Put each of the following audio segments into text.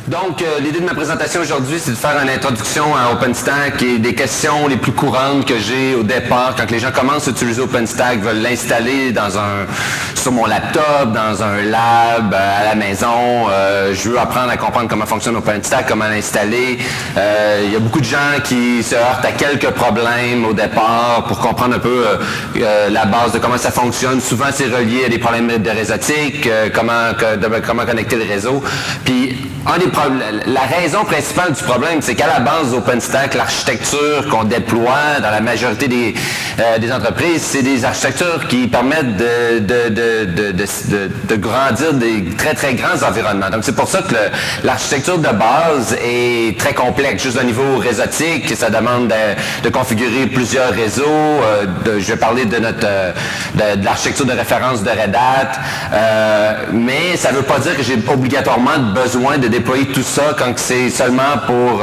Donc, l'idée de ma présentation aujourd'hui, c'est de faire une introduction à OpenStack et des questions les plus courantes que j'ai au départ quand les gens commencent à utiliser OpenStack, veulent l'installer sur mon laptop, dans un lab, à la maison. Je veux apprendre à comprendre comment fonctionne OpenStack, comment l'installer. Il y a beaucoup de gens qui se heurtent à quelques problèmes au départ pour comprendre un peu la base de comment ça fonctionne. Souvent, c'est relié à des problèmes de réseautique, comment connecter le réseau. Puis, la raison principale du problème, c'est qu'à la base OpenStack, l'architecture qu'on déploie dans la majorité des entreprises, c'est des architectures qui permettent de grandir des très très grands environnements. Donc c'est pour ça que l'architecture de base est très complexe. Juste au niveau réseautique, ça demande de configurer plusieurs réseaux. Je vais parler de l'architecture de référence de Red Hat, mais ça ne veut pas dire que j'ai obligatoirement besoin de déployer tout ça quand c'est seulement pour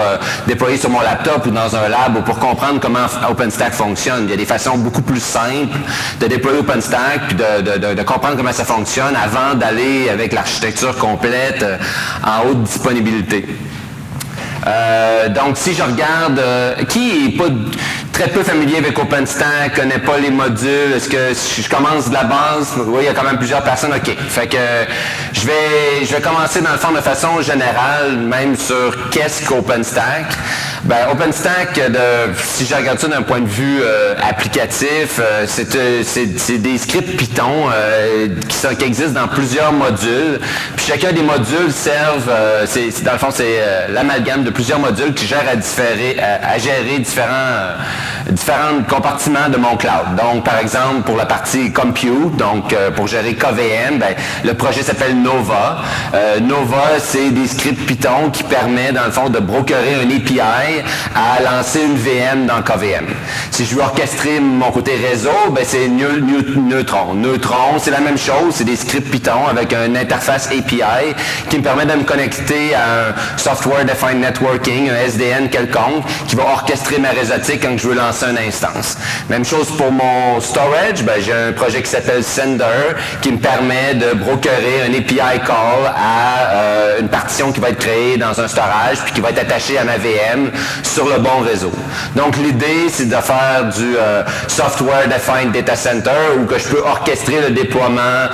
déployer sur mon laptop ou dans un lab ou pour comprendre comment OpenStack fonctionne. Il y a des façons beaucoup plus simples de déployer OpenStack puis de comprendre comment ça fonctionne avant d'aller avec l'architecture complète en haute disponibilité. Donc, si je regarde, qui est pas très peu familier avec OpenStack, connaît pas les modules, est-ce que si je commence de la base? Oui, il y a quand même plusieurs personnes, ok. Fait que je vais commencer dans le fond de façon générale, même sur qu'est-ce qu'OpenStack. Ben, OpenStack, si je regarde ça d'un point de vue applicatif, c'est des scripts Python qui existent dans plusieurs modules. Puis chacun des modules servent, dans le fond, c'est l'amalgame de plusieurs modules qui gèrent à gérer différents compartiments de mon cloud. Donc, par exemple, pour la partie Compute, donc pour gérer KVM, ben, le projet s'appelle Nova. Nova, c'est des scripts Python qui permet, dans le fond, de brokerer un API à lancer une VM dans KVM. Si je veux orchestrer mon côté réseau, ben, c'est Neutron. Neutron, c'est la même chose, c'est des scripts Python avec une interface API qui me permet de me connecter à un Software Defined Networking, un SDN quelconque, qui va orchestrer ma réseautique quand je veux lancer une instance. Même chose pour mon storage, ben, j'ai un projet qui s'appelle Sender qui me permet de brokerer un API call à une partition qui va être créée dans un storage puis qui va être attachée à ma VM sur le bon réseau. Donc l'idée, c'est de faire du Software Defined Data Center où que je peux orchestrer le déploiement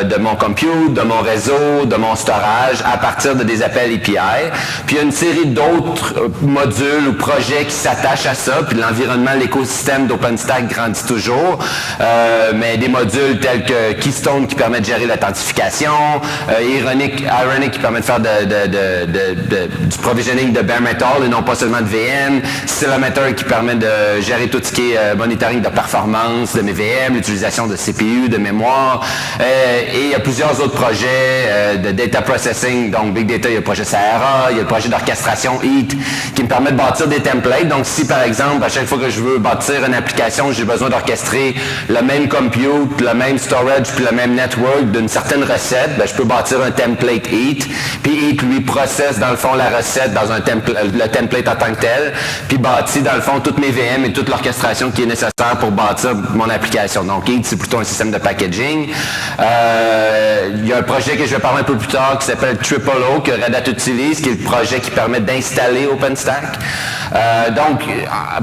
de mon compute, de mon réseau, de mon storage à partir de des appels API. Puis il y a une série d'autres modules ou projets qui s'attachent à ça, puis l'environnement, l'écosystème d'OpenStack grandit toujours, mais des modules tels que Keystone qui permet de gérer l'authentification, Ironic qui permet de faire du provisioning de bare metal et non pas seulement de VM, Ceilometer qui permet de gérer tout ce qui est monitoring de performance de mes VM, l'utilisation de CPU, de mémoire, et il y a plusieurs autres projets de data processing, donc Big Data, il y a le projet Sahara, il y a le projet d'orchestration Heat qui me permet de bâtir des templates. Donc si par exemple, à chaque fois que je veux bâtir une application, j'ai besoin d'orchestrer le même compute, le même storage, puis le même network d'une certaine recette, ben, je peux bâtir un template Heat, puis Heat lui processe dans le fond la recette dans le template en tant que tel, puis bâtit dans le fond toutes mes VM et toute l'orchestration qui est nécessaire pour bâtir mon application. Donc Heat, c'est plutôt un système de packaging. Il y a un projet que je vais parler un peu plus tard qui s'appelle Tripolo, que Red Hat utilise, qui est le projet qui permet d'installer OpenStack. Donc,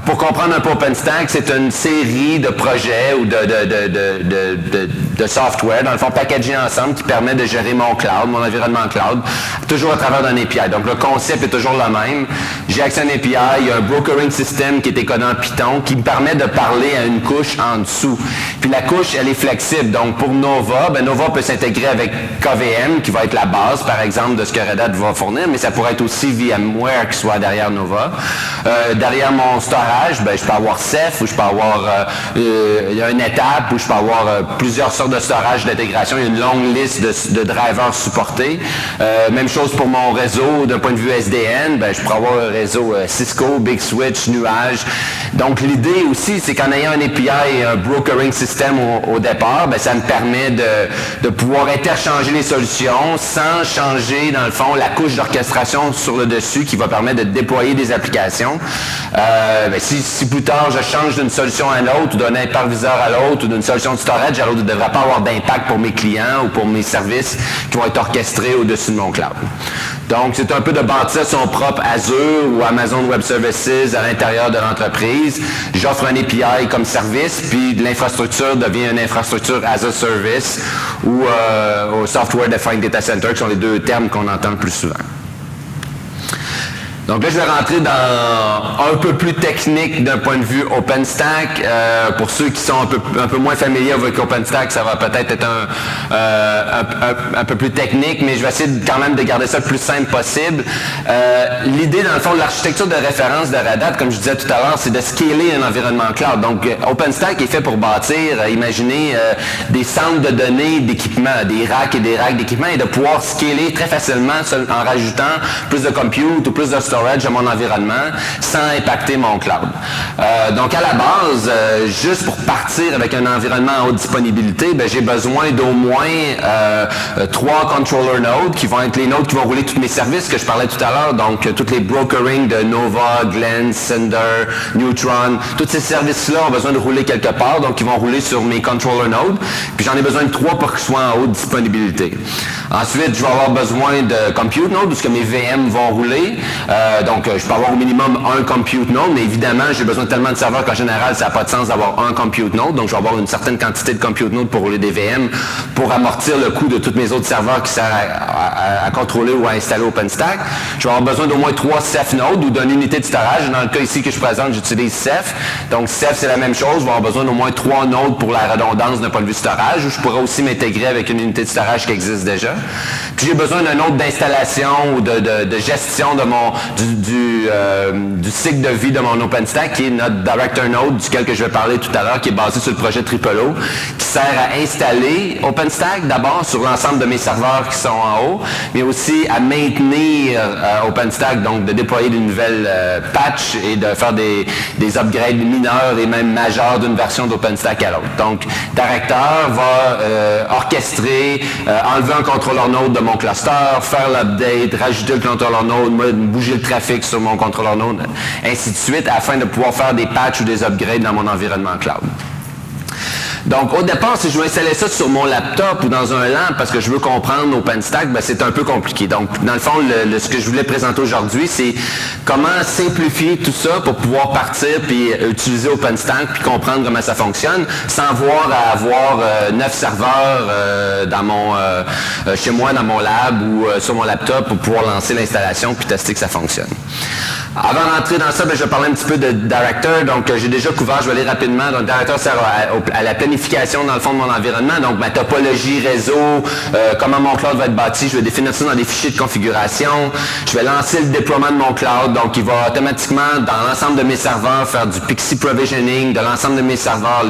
pour comprendre un peu OpenStack, c'est une série de projets ou de software, dans le fond, packagés ensemble, qui permet de gérer mon cloud, mon environnement cloud, toujours à travers d'un API. Donc, le concept est toujours le même. J'ai accès à un API, il y a un brokering system qui est codé en Python, qui me permet de parler à une couche en dessous. Puis la couche, elle est flexible. Donc, pour Nova, ben, Nova peut s'intégrer avec KVM, qui va être la base, par exemple, de ce que Red Hat va fournir, mais ça pourrait être aussi VMware qui soit derrière Nova. Derrière mon storage, ben, je peux avoir Ceph, ou je peux avoir il y a une étape où je peux avoir plusieurs sortes de storage d'intégration. Il y a une longue liste de drivers supportés. Même chose pour mon réseau, d'un point de vue SDN, ben, je pourrais avoir un réseau Cisco, Big Switch, Nuage. Donc l'idée aussi, c'est qu'en ayant un API et un brokering system au départ, ben, ça me permet de pouvoir interchanger les solutions sans changer, dans le fond, la couche d'orchestration sur le dessus qui va permettre de déployer des applications. Ben, si si plus tard je change d'une solution à l'autre, ou d'un hyperviseur à l'autre, ou d'une solution de storage à l'autre, il ne devrait pas avoir d'impact pour mes clients ou pour mes services qui vont être orchestrés au-dessus de mon cloud. Donc, c'est un peu de bâtir son propre Azure ou Amazon Web Services à l'intérieur de l'entreprise. J'offre un API comme service, puis l'infrastructure devient une infrastructure as a service ou au Software Defined Data Center, qui sont les deux termes qu'on entend le plus souvent. Donc là, je vais rentrer dans un peu plus technique d'un point de vue OpenStack. Pour ceux qui sont un peu moins familiers avec OpenStack, ça va peut-être être un peu plus technique, mais je vais essayer quand même de garder ça le plus simple possible. L'idée, dans le fond, de l'architecture de référence de Red Hat, comme je disais tout à l'heure, c'est de scaler un environnement cloud. Donc, OpenStack est fait pour bâtir, imaginez, des centres de données d'équipement, des racks et des racks d'équipement, et de pouvoir scaler très facilement en rajoutant plus de compute ou plus de storage à mon environnement sans impacter mon cloud. Donc à la base, juste pour partir avec un environnement en haute disponibilité, j'ai besoin d'au moins 3 controller nodes qui vont être les nodes qui vont rouler tous mes services que je parlais tout à l'heure, donc tous les brokering de Nova, Glens, Cinder, Neutron, tous ces services-là ont besoin de rouler quelque part, donc ils vont rouler sur mes controller nodes, puis j'en ai besoin de 3 pour qu'ils soient en haute disponibilité. Ensuite, je vais avoir besoin de compute nodes, parce que mes VM vont rouler. Donc, je peux avoir au minimum un compute node, mais évidemment, j'ai besoin de tellement de serveurs qu'en général, ça n'a pas de sens d'avoir un compute node. Donc, je vais avoir une certaine quantité de compute node pour rouler des VM pour amortir le coût de tous mes autres serveurs qui servent à contrôler ou à installer OpenStack. Je vais avoir besoin d'au moins 3 Ceph nodes ou d'une unité de storage. Dans le cas ici que je présente, j'utilise Ceph. Donc, Ceph, c'est la même chose. Je vais avoir besoin d'au moins 3 nodes pour la redondance d'un point de vue storage, ou je pourrais aussi m'intégrer avec une unité de storage qui existe déjà. Puis, j'ai besoin d'un node d'installation ou de gestion de du cycle de vie de mon OpenStack, qui est notre Director Node, duquel que je vais parler tout à l'heure, qui est basé sur le projet Tripolo, qui sert à installer OpenStack d'abord sur l'ensemble de mes serveurs qui sont en haut, mais aussi à maintenir OpenStack, donc de déployer de nouvelles patchs et de faire des upgrades mineurs et même majeurs d'une version d'OpenStack à l'autre. Donc, Director va orchestrer, enlever un contrôleur node de mon cluster, faire l'update, rajouter le contrôleur node, bouger le trafic sur mon contrôleur node, ainsi de suite, afin de pouvoir faire des patchs ou des upgrades dans mon environnement cloud. Donc, au départ, si je veux installer ça sur mon laptop ou dans un LAN parce que je veux comprendre OpenStack, c'est un peu compliqué. Donc, dans le fond, ce que je voulais présenter aujourd'hui, c'est comment simplifier tout ça pour pouvoir partir puis utiliser OpenStack puis comprendre comment ça fonctionne sans avoir 9 serveurs chez moi, dans mon lab ou sur mon laptop pour pouvoir lancer l'installation puis tester que ça fonctionne. Avant d'entrer dans ça, je vais parler un petit peu de Director. Donc, j'ai déjà couvert, je vais aller rapidement. Donc, Director sert à la planification dans le fond de mon environnement. Donc, ma topologie réseau, comment mon cloud va être bâti. Je vais définir ça dans des fichiers de configuration. Je vais lancer le déploiement de mon cloud. Donc, il va automatiquement, dans l'ensemble de mes serveurs, faire du PXE provisioning de l'ensemble de mes serveurs,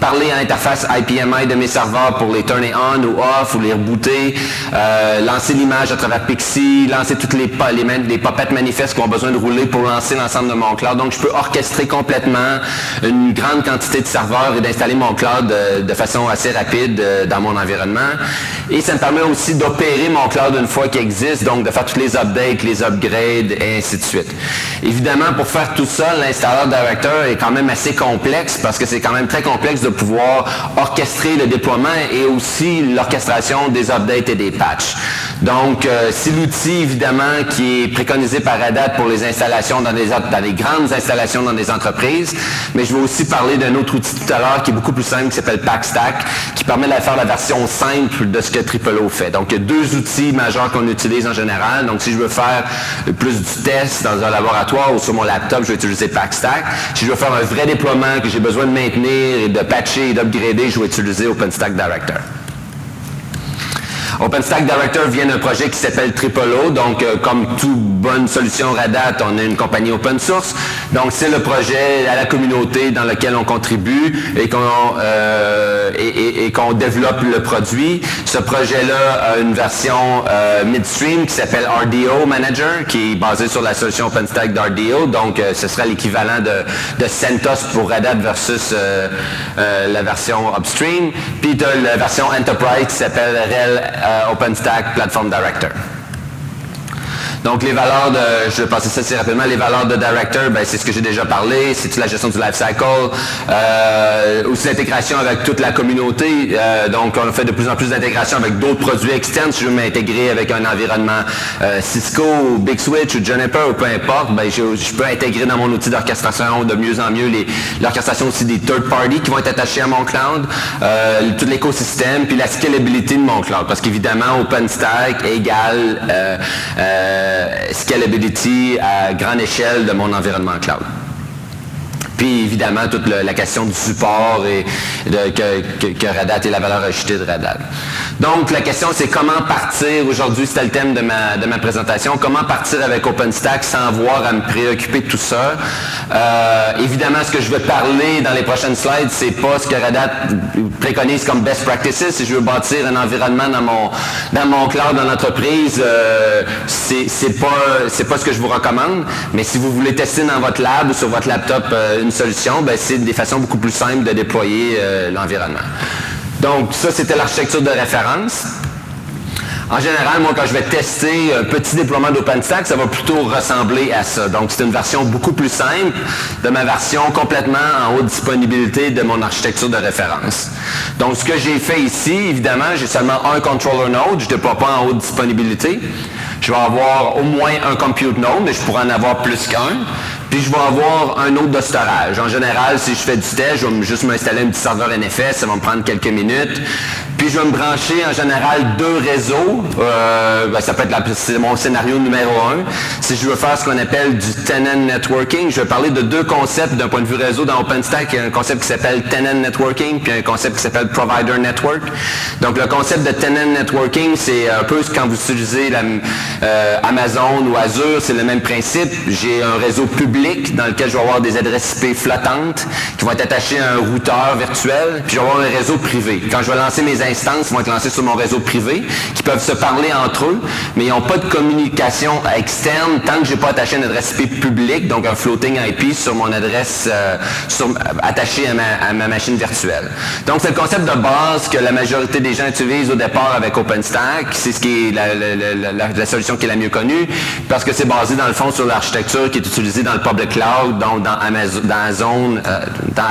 parler à l'interface IPMI de mes serveurs pour les turner on ou off ou les rebooter, lancer l'image à travers PXE, lancer toutes les puppets manifestes qui ont besoin de rouler pour lancer l'ensemble de mon cloud. Donc, je peux orchestrer complètement une grande quantité de serveurs et d'installer mon cloud de façon assez rapide dans mon environnement. Et ça me permet aussi d'opérer mon cloud une fois qu'il existe, donc de faire tous les updates, les upgrades, et ainsi de suite. Évidemment, pour faire tout ça, l'installeur Director est quand même assez complexe parce que c'est quand même très complexe de pouvoir orchestrer le déploiement et aussi l'orchestration des updates et des patchs. Donc, c'est l'outil, évidemment, qui est préconisé par Red Hat pour les installations dans des grandes installations dans des entreprises, mais je vais aussi parler d'un autre outil tout à l'heure qui est beaucoup plus simple, qui s'appelle PackStack, qui permet de faire la version simple de ce que Tripolo fait. Donc, il y a 2 outils majeurs qu'on utilise en général. Donc, si je veux faire plus du test dans un laboratoire ou sur mon laptop, je vais utiliser PackStack. Si je veux faire un vrai déploiement que j'ai besoin de maintenir et de patcher et d'upgrader, je vais utiliser OpenStack Director. OpenStack Director vient d'un projet qui s'appelle Tripolo. Donc, comme toute bonne solution Red Hat, on a une compagnie open source. Donc, c'est le projet à la communauté dans lequel on contribue et qu'on développe le produit. Ce projet-là a une version midstream qui s'appelle RDO Manager, qui est basée sur la solution OpenStack d'RDO. Donc, ce sera l'équivalent de CentOS pour Red Hat versus la version upstream. Puis, tu as la version Enterprise qui s'appelle RHEL OpenStack Platform Director. Donc, les valeurs de, je vais passer ça assez rapidement, les valeurs de Director, ben, c'est ce que j'ai déjà parlé, c'est toute la gestion du life cycle, aussi l'intégration avec toute la communauté. Donc, on a fait de plus en plus d'intégration avec d'autres produits externes. Si je veux m'intégrer avec un environnement Cisco, ou Big Switch, ou Juniper, ou peu importe, ben, je peux intégrer dans mon outil d'orchestration de mieux en mieux l'orchestration aussi des third parties qui vont être attachés à mon cloud, tout l'écosystème, puis la scalabilité de mon cloud. Parce qu'évidemment, OpenStack égale scalability à grande échelle de mon environnement cloud. Puis évidemment, toute la question du support et que Red Hat et la valeur ajoutée de Red Hat. Donc, la question, c'est comment partir, aujourd'hui, c'était le thème de ma présentation, comment partir avec OpenStack sans avoir à me préoccuper de tout ça. Évidemment, ce que je vais parler dans les prochaines slides, c'est pas ce que Red Hat préconise comme best practices. Si je veux bâtir un environnement dans mon cloud, dans l'entreprise, c'est pas ce que je vous recommande. Mais si vous voulez tester dans votre lab ou sur votre laptop une solution, ben, c'est des façons beaucoup plus simples de déployer l'environnement. Donc, ça, c'était l'architecture de référence. En général, moi, quand je vais tester un petit déploiement d'OpenStack, ça va plutôt ressembler à ça. Donc, c'est une version beaucoup plus simple de ma version complètement en haute disponibilité de mon architecture de référence. Donc, ce que j'ai fait ici, évidemment, j'ai seulement un controller node, je ne déploie pas en haute disponibilité. Je vais avoir au moins un compute node, mais je pourrais en avoir plus qu'un. Puis je vais avoir un autre de storage. En général, si je fais du test, je vais juste m'installer un petit serveur NFS, ça va me prendre quelques minutes. Puis je vais me brancher en général 2 réseaux. Ça peut être c'est mon scénario numéro 1. Si je veux faire ce qu'on appelle du tenant networking, je vais parler de 2 concepts d'un point de vue réseau dans OpenStack. Il y a un concept qui s'appelle tenant networking, puis un concept qui s'appelle provider network. Donc le concept de tenant networking, c'est un peu quand vous utilisez Amazon ou Azure, c'est le même principe. J'ai un réseau public dans lequel je vais avoir des adresses IP flottantes qui vont être attachées à un routeur virtuel, puis je vais avoir un réseau privé. Quand je vais lancer mes instances, ils vont être lancées sur mon réseau privé, qui peuvent se parler entre eux, mais ils n'ont pas de communication externe tant que je n'ai pas attaché une adresse IP publique, donc un floating IP sur mon adresse attachée à ma machine virtuelle. Donc c'est le concept de base que la majorité des gens utilisent au départ avec OpenStack, c'est ce qui est la solution qui est la mieux connue, parce que c'est basé dans le fond sur l'architecture qui est utilisée dans le public cloud, donc dans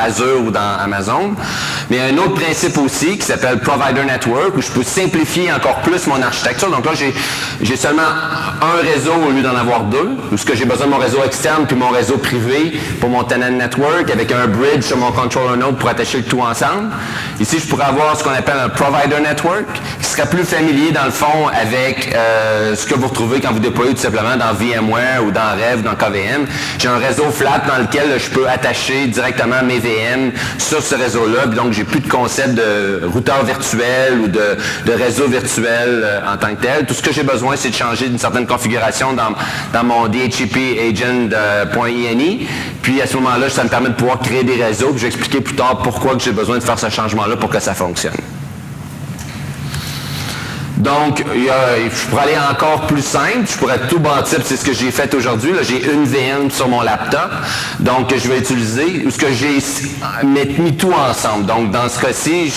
Azure ou dans Amazon. Mais il y a un autre principe aussi qui s'appelle Provider Network, où je peux simplifier encore plus mon architecture. Donc là, j'ai seulement un réseau au lieu d'en avoir 2, où ce que j'ai besoin de mon réseau externe puis mon réseau privé pour mon tenant network, avec un bridge sur mon controller node pour attacher le tout ensemble. Ici, je pourrais avoir ce qu'on appelle un Provider Network, qui serait plus familier dans le fond avec ce que vous retrouvez quand vous déployez tout simplement dans VMware ou dans Rev, dans KVM. J'ai un réseau flat dans lequel je peux attacher directement mes VM sur ce réseau-là. Donc, j'ai plus de concept de routeur virtuel ou de réseau virtuel en tant que tel. Tout ce que j'ai besoin, c'est de changer une certaine configuration dans mon DHCP agent.ini. Puis, à ce moment-là, ça me permet de pouvoir créer des réseaux. Puis, je vais expliquer plus tard pourquoi j'ai besoin de faire ce changement-là pour que ça fonctionne. Donc, je pourrais aller encore plus simple, je pourrais tout bâtir, c'est ce que j'ai fait aujourd'hui. J'ai une VM sur mon laptop, donc que je vais utiliser, où ce que j'ai mis tout ensemble. Donc, dans ce cas-ci,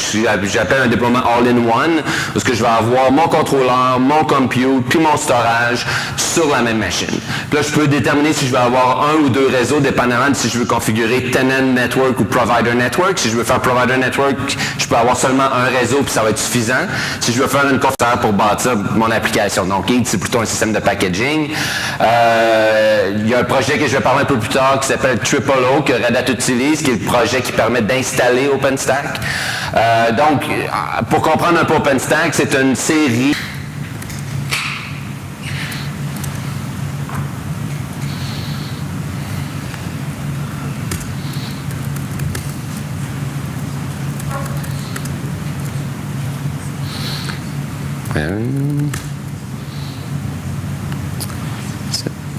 j'appelle un déploiement all-in-one, où ce que je vais avoir mon contrôleur, mon compute, puis mon storage sur la même machine. Puis là, je peux déterminer si je vais avoir un ou 2 réseaux, dépendamment de si je veux configurer tenant network ou provider network. Si je veux faire provider network, je peux avoir seulement un réseau, puis ça va être suffisant. Si je veux faire une configuration pour bâtir mon application. Donc, Heat, c'est plutôt un système de packaging. Il y a un projet que je vais parler un peu plus tard qui s'appelle TripleO, que Red Hat utilise, qui est le projet qui permet d'installer OpenStack. Donc, pour comprendre un peu OpenStack, c'est une série...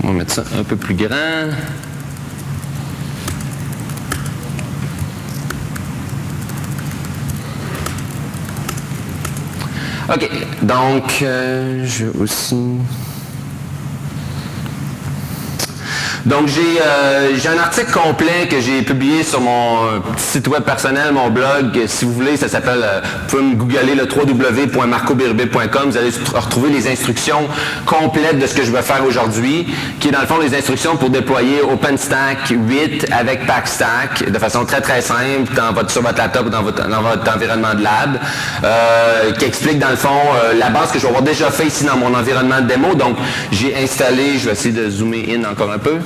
On va mettre ça un peu plus grand. OK, donc je vais aussi... Donc, j'ai un article complet que j'ai publié sur mon petit site web personnel, mon blog. Si vous voulez, ça s'appelle, vous pouvez me googler le www.marcobirbe.com. Vous allez retrouver les instructions complètes de ce que je vais faire aujourd'hui, qui est dans le fond les instructions pour déployer OpenStack 8 avec Packstack de façon très très simple sur votre laptop ou dans votre environnement de lab, qui explique dans le fond la base que je vais avoir déjà fait ici dans mon environnement de démo. Donc, j'ai installé, je vais essayer de zoomer in encore un peu.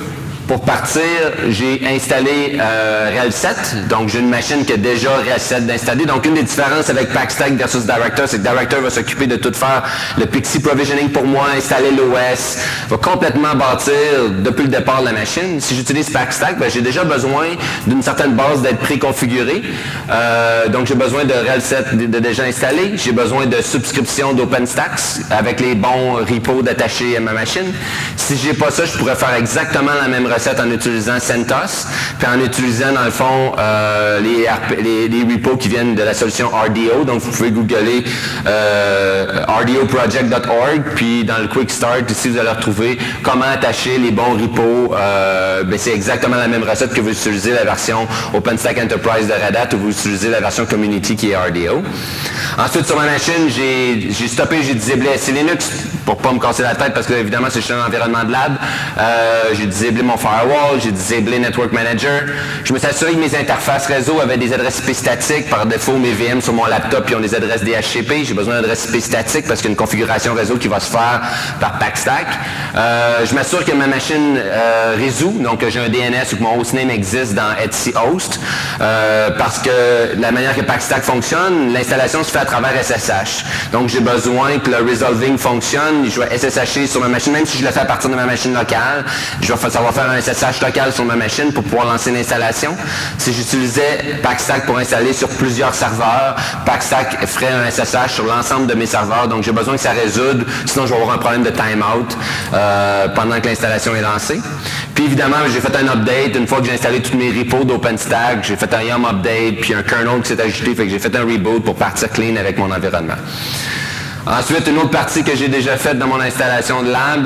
Pour partir, j'ai installé Real 7, donc j'ai une machine qui a déjà Real 7 d'installer. Donc une des différences avec Packstack versus Director, c'est que Director va s'occuper de tout faire, le Pixie Provisioning pour moi, installer l'OS, va complètement bâtir depuis le départ de la machine. Si j'utilise Packstack, ben, j'ai déjà besoin d'une certaine base d'être préconfigurée. Donc j'ai besoin de Real 7 de déjà installé. J'ai besoin de subscription d'OpenStack avec les bons repos d'attacher à ma machine. Si j'ai pas ça, je pourrais faire exactement la même recette en utilisant CentOS, puis en utilisant dans le fond les repos qui viennent de la solution RDO. Donc vous pouvez googler rdoproject.org, puis dans le Quick Start, ici vous allez retrouver comment attacher les bons repos. C'est exactement la même recette que vous utilisez la version OpenStack Enterprise de Red Hat ou vous utilisez la version Community qui est RDO. Ensuite, sur ma machine, j'ai stoppé, j'ai disablé SC Linux pour pas me casser la tête parce que évidemment c'est un environnement de lab. J'ai disablé mon firewall, j'ai disablé Network Manager. Je me suis assuré que mes interfaces réseau avaient des adresses IP statiques. Par défaut, mes VM sur mon laptop ils ont des adresses DHCP. J'ai besoin d'adresses IP statiques parce qu'il y a une configuration réseau qui va se faire par Packstack. Je m'assure que ma machine résout, donc j'ai un DNS ou que mon hostname existe dans Etsy Host, parce que la manière que Packstack fonctionne, l'installation se fait à travers SSH. Donc j'ai besoin que le resolving fonctionne. Je vais SSHer sur ma machine, même si je le fais à partir de ma machine locale. Ça va faire un SSH local sur ma machine pour pouvoir lancer l'installation. Si j'utilisais Packstack pour installer sur plusieurs serveurs, Packstack ferait un SSH sur l'ensemble de mes serveurs. Donc j'ai besoin que ça résoudre, sinon je vais avoir un problème de timeout pendant que l'installation est lancée. Puis évidemment, j'ai fait un update une fois que j'ai installé tous mes repos d'OpenStack. J'ai fait un YUM update, puis un kernel qui s'est ajouté, fait que j'ai fait un reboot pour partir clean avec mon environnement. Ensuite, une autre partie que j'ai déjà faite dans mon installation de lab,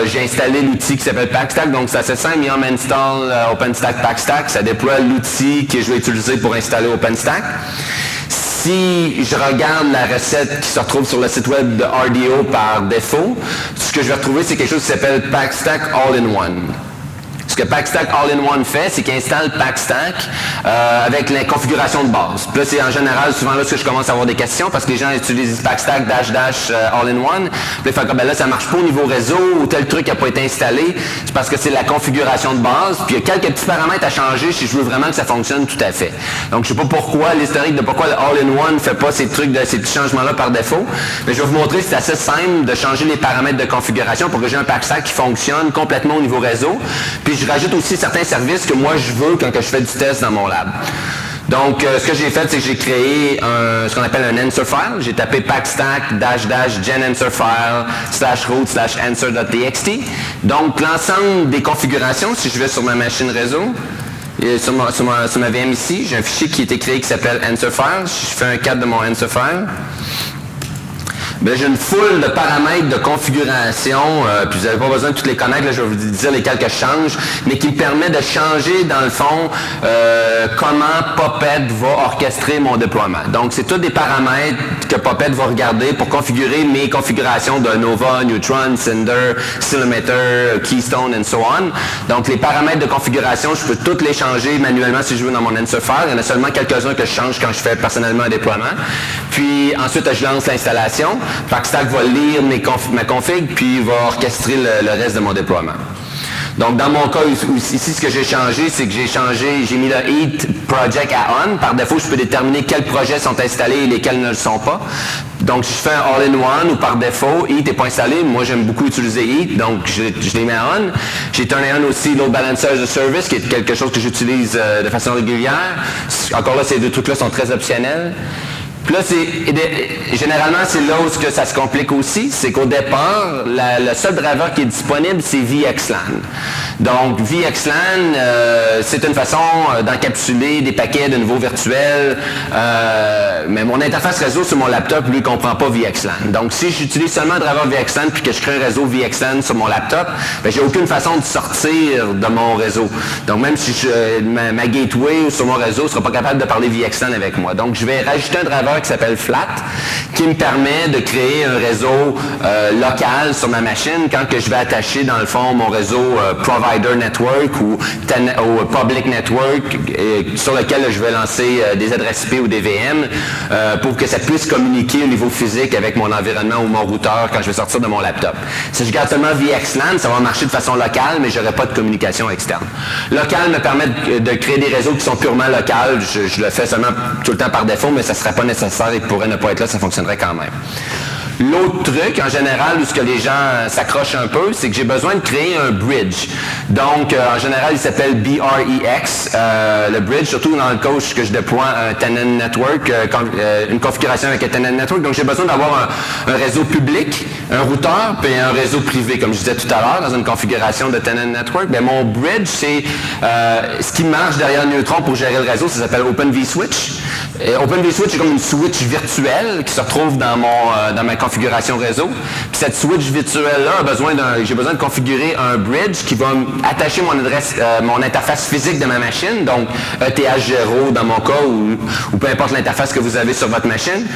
j'ai installé l'outil qui s'appelle Packstack. Donc, c'est assez simple. YUM install OpenStack Packstack. Ça déploie l'outil que je vais utiliser pour installer OpenStack. Si je regarde la recette qui se retrouve sur le site web de RDO par défaut, ce que je vais retrouver, c'est quelque chose qui s'appelle Packstack All-in-One. Ce que Packstack All-in-One fait, c'est qu'il installe Packstack avec la configuration de base. Puis là, c'est en général souvent là que je commence à avoir des questions parce que les gens utilisent Packstack -- All-in-One. Puis ils font comme, ben là, ça marche pas au niveau réseau ou tel truc n'a pas été installé. C'est parce que c'est la configuration de base. Puis il y a quelques petits paramètres à changer si je veux vraiment que ça fonctionne tout à fait. Donc, je sais pas pourquoi, l'historique de pourquoi le All-in-One ne fait pas ces petits changements-là par défaut. Mais je vais vous montrer que c'est assez simple de changer les paramètres de configuration pour que j'ai un Packstack qui fonctionne complètement au niveau réseau. Puis je rajoute aussi certains services que moi je veux quand je fais du test dans mon lab. Donc, ce que j'ai fait, c'est que j'ai créé ce qu'on appelle un answer file. J'ai tapé packstack --gen answer file /root /answer.txt. Donc, l'ensemble des configurations, si je vais sur ma machine réseau, sur ma VM ici, j'ai un fichier qui a été créé qui s'appelle answer file. Je fais un 4 de mon answer file. Ben, j'ai une foule de paramètres de configuration, puis vous n'avez pas besoin de toutes les connaître, là, je vais vous dire lesquels que je change, mais qui me permet de changer, dans le fond, comment Puppet va orchestrer mon déploiement. Donc, c'est tous des paramètres que Puppet va regarder pour configurer mes configurations de Nova, Neutron, Cinder, Ceilometer, Keystone, and so on. Donc, les paramètres de configuration, je peux tous les changer manuellement si je veux dans mon answer file. Il y en a seulement quelques-uns que je change quand je fais personnellement un déploiement. Puis, ensuite, je lance l'installation. Packstack va lire ma config, puis il va orchestrer le reste de mon déploiement. Donc, dans mon cas, ici, ce que j'ai changé, c'est que j'ai mis le Heat Project à On. Par défaut, je peux déterminer quels projets sont installés et lesquels ne le sont pas. Donc, si je fais un All-in-One ou par défaut, Heat n'est pas installé. Moi, j'aime beaucoup utiliser Heat, donc je les mets à On. J'ai turné on aussi Load Balancer as a Service, qui est quelque chose que j'utilise de façon régulière. Encore là, ces deux trucs-là sont très optionnels. Puis là, généralement, c'est là où ça se complique aussi, c'est qu'au départ, le seul driver qui est disponible, c'est VXLAN. Donc, VXLAN, c'est une façon d'encapsuler des paquets de niveaux virtuels, mais mon interface réseau sur mon laptop, lui, ne comprend pas VXLAN. Donc, si j'utilise seulement un driver VXLAN puis que je crée un réseau VXLAN sur mon laptop, ben, j'ai aucune façon de sortir de mon réseau. Donc, même si ma gateway sur mon réseau ne sera pas capable de parler VXLAN avec moi. Donc, je vais rajouter un driver qui s'appelle FLAT, qui me permet de créer un réseau local sur ma machine quand que je vais attacher, dans le fond, mon réseau Provider Network ou Public Network sur lequel je vais lancer des adresses IP ou des VM pour que ça puisse communiquer au niveau physique avec mon environnement ou mon routeur quand je vais sortir de mon laptop. Si je garde seulement VXLAN, ça va marcher de façon locale, mais je n'aurai pas de communication externe. Local me permet de créer des réseaux qui sont purement locaux. Je le fais seulement tout le temps par défaut, mais ça ne serait pas nécessaire et pourrait ne pas être là, ça fonctionnerait quand même. L'autre truc, en général, où ce que les gens s'accrochent un peu, c'est que j'ai besoin de créer un bridge. Donc, en général, il s'appelle BREX, le bridge, surtout dans le cas que je déploie un tenant network, une configuration avec un tenant network. Donc, j'ai besoin d'avoir un réseau public, un routeur, puis un réseau privé, comme je disais tout à l'heure, dans une configuration de tenant network. Bien, mon bridge, c'est ce qui marche derrière Neutron pour gérer le réseau, ça s'appelle Open vSwitch. Open vSwitch, c'est comme une switch virtuelle qui se retrouve dans ma configuration réseau. Puis cette switch virtuelle-là, j'ai besoin de configurer un bridge qui va attacher mon interface physique de ma machine, donc ETH0 dans mon cas, ou peu importe l'interface que vous avez sur votre machine,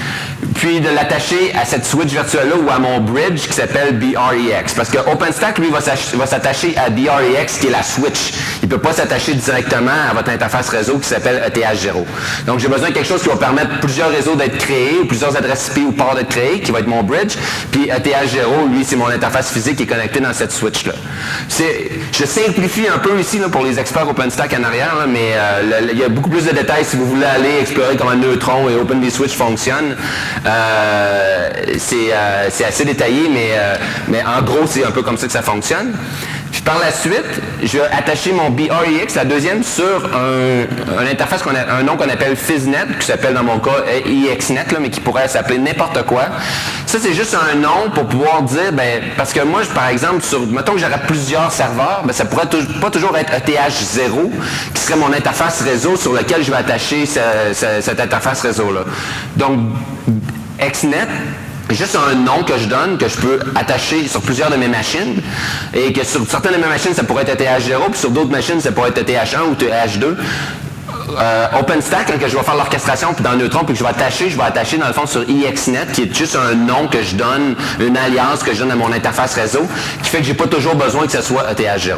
puis de l'attacher à cette switch virtuelle-là ou à mon bridge qui s'appelle BREX. Parce que OpenStack, lui, va s'attacher à BREX qui est la switch. Il ne peut pas s'attacher directement à votre interface réseau qui s'appelle ETH0. Donc j'ai besoin de quelque chose qui va permettre plusieurs réseaux d'être créés, ou plusieurs adresses IP ou ports d'être créés, qui va être mon bridge. Puis ETH0, lui, c'est mon interface physique qui est connectée dans cette switch-là. Je simplifie un peu ici là, pour les experts OpenStack en arrière, là, mais il y a beaucoup plus de détails si vous voulez aller explorer comment Neutron et Open vSwitch fonctionnent. C'est assez détaillé, mais en gros, c'est un peu comme ça que ça fonctionne. Puis par la suite, je vais attacher mon BREX, la deuxième, sur un interface, un nom qu'on appelle PhysNet, qui s'appelle dans mon cas EXNet, là, mais qui pourrait s'appeler n'importe quoi. Ça, c'est juste un nom pour pouvoir dire, parce que moi, par exemple, mettons que j'aurais plusieurs serveurs, ça pourrait pas toujours être ETH0, qui serait mon interface réseau sur lequel je vais attacher cette interface réseau-là. Donc, EXNet, juste un nom que je donne, que je peux attacher sur plusieurs de mes machines, et que sur certaines de mes machines, ça pourrait être ETH0, puis sur d'autres machines, ça pourrait être ETH1 ou ETH2. OpenStack, quand je vais faire l'orchestration puis dans Neutron, puis que je vais attacher dans le fond sur EXNet, qui est juste un nom que je donne, une alliance que je donne à mon interface réseau, qui fait que j'ai pas toujours besoin que ce soit ETH0.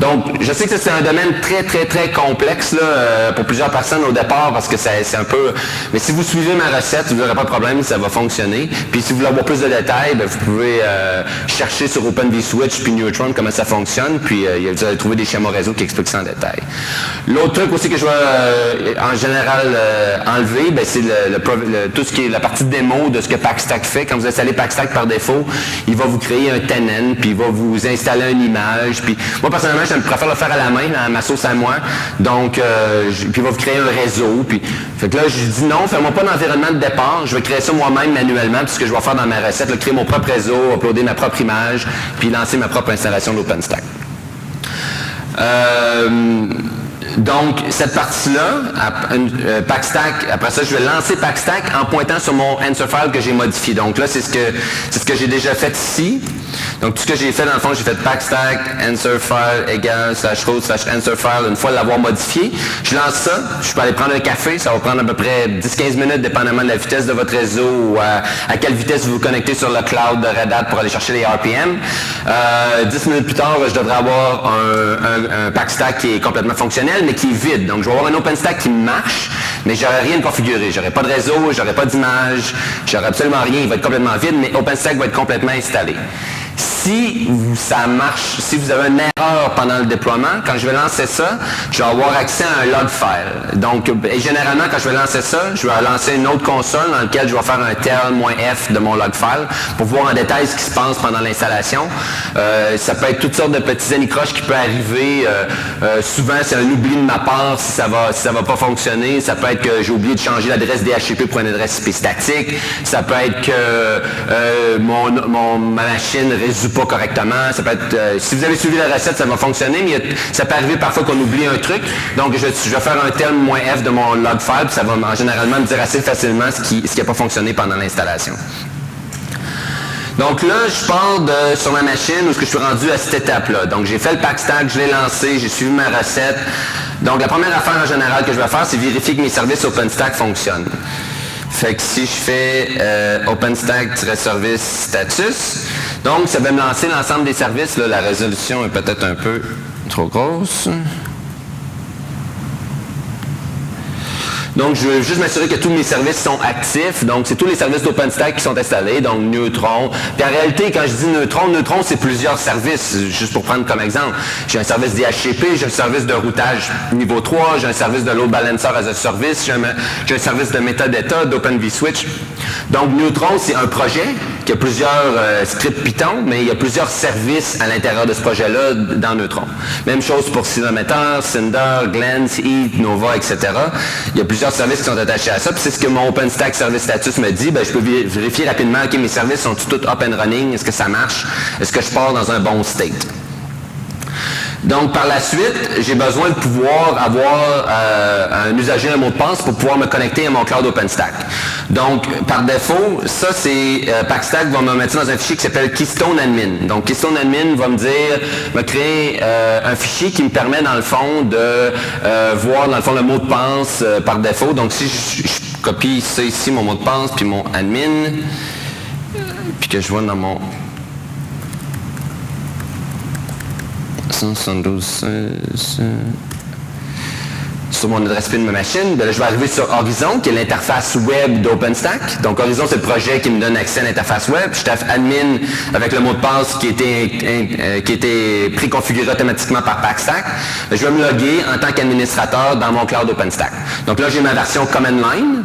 Donc, je sais que c'est un domaine très, très, très complexe là, pour plusieurs personnes au départ, parce que c'est un peu... Mais si vous suivez ma recette, vous n'aurez pas de problème, ça va fonctionner. Puis si vous voulez avoir plus de détails, vous pouvez chercher sur Open vSwitch puis Neutron comment ça fonctionne, puis vous allez trouver des schémas réseau qui expliquent ça en détail. L'autre truc aussi que je vais en général enlever, c'est tout ce qui est la partie démo de ce que Packstack fait. Quand vous installez Packstack par défaut, il va vous créer un tenant, puis il va vous installer une image. Puis moi, personnellement, je préfère le faire à la main, à ma sauce à moi. Donc, puis il va vous créer un réseau. Puis, fait que là, je dis non, fais-moi pas d'environnement de départ. Je vais créer ça moi-même manuellement, puis ce que je vais faire dans ma recette, là, créer mon propre réseau, uploader ma propre image, puis lancer ma propre installation d'OpenStack. Donc, cette partie-là, Packstack, après ça, je vais lancer Packstack en pointant sur mon answer file que j'ai modifié. Donc là, c'est ce que j'ai déjà fait ici. Donc, tout ce que j'ai fait, dans le fond, j'ai fait Packstack, answer file égale /root/answer file, une fois l'avoir modifié. Je lance ça, je peux aller prendre un café, ça va prendre à peu près 10-15 minutes, dépendamment de la vitesse de votre réseau ou à quelle vitesse vous vous connectez sur le cloud de Red Hat pour aller chercher les RPM. 10 minutes plus tard, je devrais avoir un Packstack qui est complètement fonctionnel, mais qui est vide. Donc, je vais avoir un OpenStack qui marche, mais j'aurai rien configuré. J'aurai pas de réseau, j'aurai pas d'image, j'aurai absolument rien. Il va être complètement vide, mais OpenStack va être complètement installé. si ça marche, si vous avez une erreur pendant le déploiement, quand je vais lancer ça, je vais avoir accès à un log file. Donc, et généralement, quand je vais lancer ça, je vais lancer une autre console dans laquelle je vais faire un tel-f de mon log file pour voir en détail ce qui se passe pendant l'installation. Ça peut être toutes sortes de petits anicroches qui peuvent arriver. Souvent, c'est un oubli de ma part si ça va pas fonctionner. Ça peut être que j'ai oublié de changer l'adresse DHCP pour une adresse IP statique. Ça peut être que ma machine ne résout pas correctement. Ça peut être, si vous avez suivi la recette, ça va fonctionner, mais ça peut arriver parfois qu'on oublie un truc. Donc, je vais faire un tel-f de mon log file, puis ça va généralement me dire assez facilement ce qui n'a pas fonctionné pendant l'installation. Donc là, je pars sur ma machine où je suis rendu à cette étape-là. Donc, j'ai fait le packstack, je l'ai lancé, j'ai suivi ma recette. Donc, la première affaire en général que je vais faire, c'est vérifier que mes services OpenStack fonctionnent. Fait que si je fais OpenStack-service status, donc ça va me lancer l'ensemble des services. Là, la résolution est peut-être un peu trop grosse. Donc, je veux juste m'assurer que tous mes services sont actifs. Donc, c'est tous les services d'OpenStack qui sont installés, donc Neutron. Puis en réalité, quand je dis Neutron, c'est plusieurs services, juste pour prendre comme exemple. J'ai un service DHCP, j'ai un service de routage niveau 3, j'ai un service de load balancer as a service, j'ai un service de metadata, d'Open vSwitch. Donc, Neutron, c'est un projet qui a plusieurs scripts Python, mais il y a plusieurs services à l'intérieur de ce projet-là dans Neutron. Même chose pour Cinemeter, Cinder, Glance, Heat, Nova, etc. Il y a plusieurs services qui sont attachés à ça, puis c'est ce que mon OpenStack Service Status me dit. Je peux vérifier rapidement, OK, mes services sont tous up and running, est-ce que ça marche? Est-ce que je pars dans un bon state? Donc, par la suite, j'ai besoin de pouvoir avoir un usager, un mot de passe pour pouvoir me connecter à mon cloud OpenStack. Donc, par défaut, ça, c'est Packstack va me mettre dans un fichier qui s'appelle Keystone Admin. Donc, Keystone Admin va me créer un fichier qui me permet, dans le fond, de voir, dans le fond, le mot de passe par défaut. Donc, si je copie ça ici, mon mot de passe, puis mon admin, puis que je vois dans mon 172 sur mon adresse PIN de ma machine, là, je vais arriver sur Horizon, qui est l'interface web d'OpenStack. Donc, Horizon, c'est le projet qui me donne accès à l'interface web. Je tape admin avec le mot de passe qui était préconfiguré automatiquement par Packstack. Je vais me loguer en tant qu'administrateur dans mon cloud OpenStack. Donc là, j'ai ma version command line,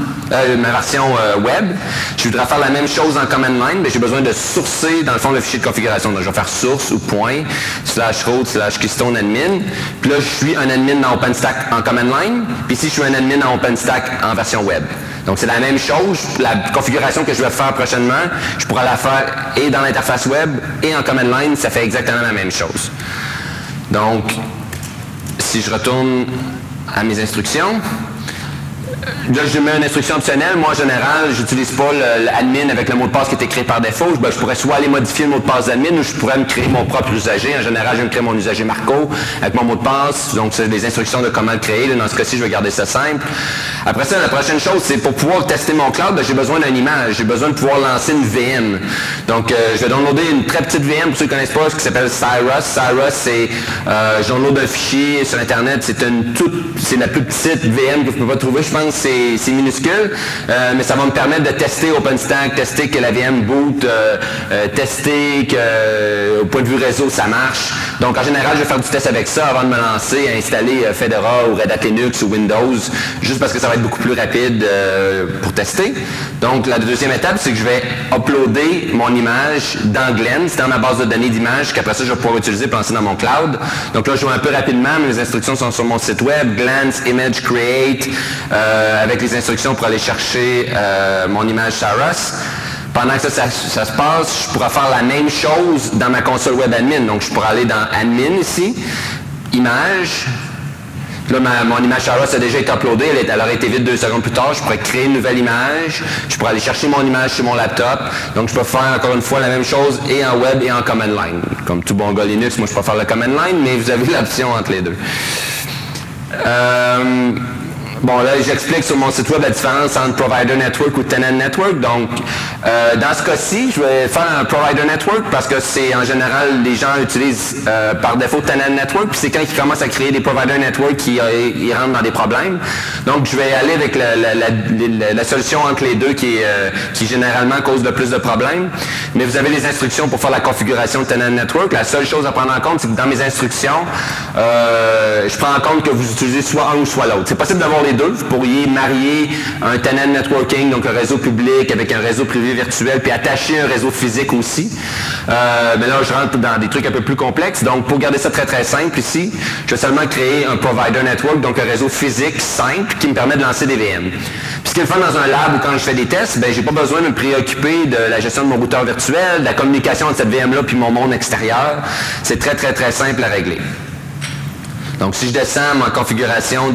ma version web. Je voudrais faire la même chose en command line, mais j'ai besoin de sourcer, dans le fond, le fichier de configuration. Donc, je vais faire source ou point, /root, /keystone admin. Puis là, je suis un admin dans OpenStack en command line. Puis ici, je suis un admin en OpenStack en version web. Donc, c'est la même chose. La configuration que je vais faire prochainement, je pourrai la faire et dans l'interface web et en command line, ça fait exactement la même chose. Donc, si je retourne à mes instructions, là, je mets une instruction optionnelle. Moi, en général, je n'utilise pas l'admin avec le mot de passe qui était créé par défaut. Je pourrais soit aller modifier le mot de passe d'admin ou je pourrais me créer mon propre usager. En général, je vais me créer mon usager Marco avec mon mot de passe. Donc, c'est des instructions de comment le créer. Dans ce cas-ci, je vais garder ça simple. Après ça, la prochaine chose, c'est pour pouvoir tester mon cloud, j'ai besoin d'une image. J'ai besoin de pouvoir lancer une VM. Donc, je vais downloader une très petite VM, pour ceux qui ne connaissent pas, ce qui s'appelle Cyrus. Cyrus, c'est, je download un fichier sur Internet. C'est la plus petite VM que vous pouvez pas trouver. Je pense que c'est minuscule, mais ça va me permettre de tester OpenStack, tester que la VM boot, tester que au point de vue réseau, ça marche. Donc, en général, je vais faire du test avec ça avant de me lancer à installer Fedora ou Red Hat Linux ou Windows, juste parce que ça va être beaucoup plus rapide pour tester. Donc, la deuxième étape, c'est que je vais uploader mon image dans Glen, c'est dans ma base de données d'images qu'après ça, je vais pouvoir utiliser pour lancer dans mon cloud. Donc là, je vois un peu rapidement, mais les instructions sont sur mon site web, Glance, Image Create, avec les instructions pour aller chercher mon image Cyrus. Pendant que ça se passe, je pourrais faire la même chose dans ma console web admin. Donc, je pourrais aller dans Admin ici, Image. Là, mon image Cyrus a déjà été uploadée, elle aurait été vide 2 secondes plus tard. Je pourrais créer une nouvelle image. Je pourrais aller chercher mon image sur mon laptop. Donc, je peux faire encore une fois la même chose et en web et en command line. Comme tout bon gars Linux, moi, je peux faire le command line, mais vous avez l'option entre les deux. Bon, là, j'explique sur mon site web la différence entre Provider Network ou Tenant Network. Donc, dans ce cas-ci, je vais faire un Provider Network parce que c'est en général, les gens utilisent par défaut Tenant Network, puis c'est quand ils commencent à créer des Provider Network qu'ils rentrent dans des problèmes. Donc, je vais aller avec la solution entre les deux qui généralement cause le plus de problèmes. Mais vous avez les instructions pour faire la configuration de Tenant Network. La seule chose à prendre en compte, c'est que dans mes instructions, je prends en compte que vous utilisez soit un ou soit l'autre. C'est possible d'avoir les deux. Vous pourriez marier un tenant networking, donc un réseau public avec un réseau privé virtuel, puis attacher un réseau physique aussi. Mais là, je rentre dans des trucs un peu plus complexes. Donc, pour garder ça très très simple ici, je vais seulement créer un provider network, donc un réseau physique simple qui me permet de lancer des VM. Puis ce qui est le fun dans un lab ou quand je fais des tests, ben j'ai pas besoin de me préoccuper de la gestion de mon routeur virtuel, de la communication entre cette VM-là puis mon monde extérieur. C'est très très très simple à régler. Donc, si je descends ma configuration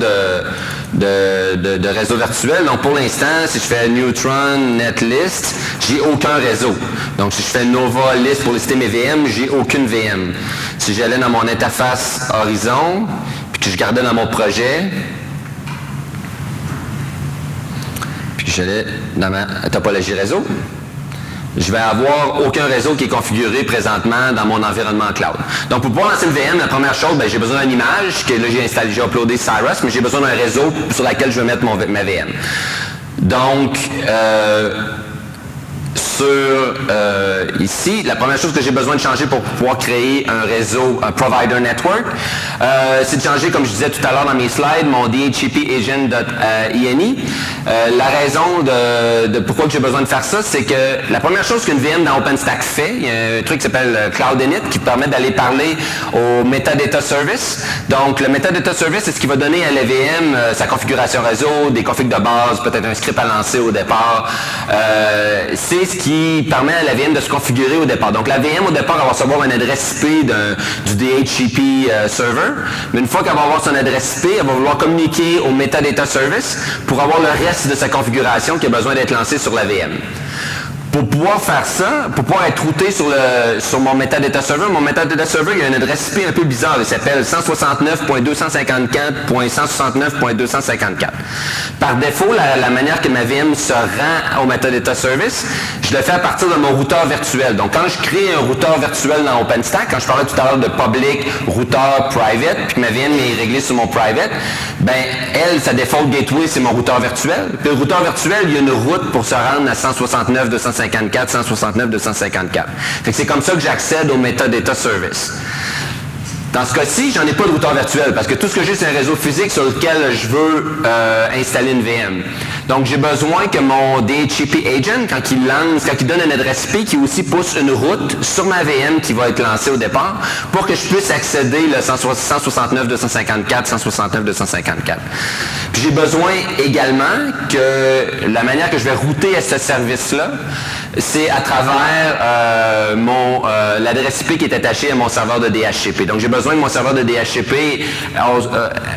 de réseau virtuel, donc pour l'instant, si je fais Neutron Netlist, j'ai aucun réseau. Donc, si je fais Nova List pour lister mes VM, j'ai aucune VM. Si j'allais dans mon interface Horizon, puis que je gardais dans mon projet, puis j'allais dans ma topologie réseau, je vais avoir aucun réseau qui est configuré présentement dans mon environnement cloud. Donc, pour pouvoir lancer une VM, la première chose, ben, j'ai besoin d'une image, que là, j'ai uploadé Cyrus, mais j'ai besoin d'un réseau sur lequel je vais mettre ma VM. Donc, ici, la première chose que j'ai besoin de changer pour pouvoir créer un réseau, un provider network, c'est de changer, comme je disais tout à l'heure dans mes slides, mon DHCP agent.ini. La raison de pourquoi j'ai besoin de faire ça, c'est que la première chose qu'une VM dans OpenStack fait, il y a un truc qui s'appelle Cloud Init qui permet d'aller parler au Metadata Service. Donc, le Metadata Service, c'est ce qui va donner à la VM sa configuration réseau, des configs de base, peut-être un script à lancer au départ. C'est ce qui permet à la VM de se configurer au départ. Donc, la VM, au départ, elle va recevoir une adresse IP du DHCP server. Mais une fois qu'elle va avoir son adresse IP, elle va vouloir communiquer au Metadata Service pour avoir le reste de sa configuration qui a besoin d'être lancé sur la VM. Pour pouvoir faire ça, pour pouvoir être routé sur mon Metadata Server, mon Metadata Server, il y a une adresse IP un peu bizarre. Il s'appelle 169.254.169.254. Par défaut, la manière que ma VM se rend au Metadata Service, je le fais à partir de mon routeur virtuel. Donc, quand je crée un routeur virtuel dans OpenStack, quand je parlais tout à l'heure de public, routeur, private, puis que ma VM est réglée sur mon private, ben, sa default gateway, c'est mon routeur virtuel. Puis le routeur virtuel, il y a une route pour se rendre à 169.254, 169.254. Fait que c'est comme ça que j'accède au Metadata Service. Dans ce cas-ci, j'en ai pas de routeur virtuel parce que tout ce que j'ai, c'est un réseau physique sur lequel je veux installer une VM. Donc, j'ai besoin que mon DHCP agent, quand il donne une adresse IP, qui aussi pousse une route sur ma VM qui va être lancée au départ pour que je puisse accéder le 169.254, 169.254. Puis, j'ai besoin également que la manière que je vais router à ce service-là, c'est à travers l'adresse IP qui est attachée à mon serveur de DHCP. Donc, j'ai besoin que mon serveur de DHCP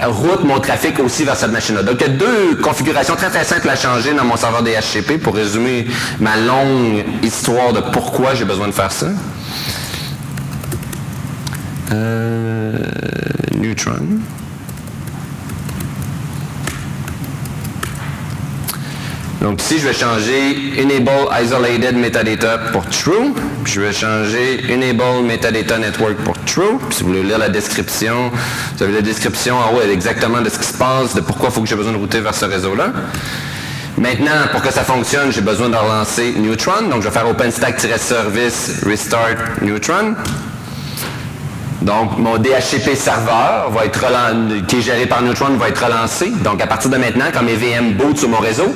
route mon trafic aussi vers cette machine-là. Donc, il y a deux configurations très très simples à changer dans mon serveur DHCP pour résumer ma longue histoire de pourquoi j'ai besoin de faire ça. Neutron. Donc ici, je vais changer Enable Isolated Metadata pour True. Puis je vais changer Enable Metadata Network pour True. Puis si vous voulez lire la description, vous avez la description en haut exactement de ce qui se passe, de pourquoi il faut que j'ai besoin de router vers ce réseau-là. Maintenant, pour que ça fonctionne, j'ai besoin de relancer Neutron. Donc je vais faire OpenStack-service restart Neutron. Donc, mon DHCP serveur qui est géré par Neutron va être relancé. Donc, à partir de maintenant, quand mes VM boot sur mon réseau,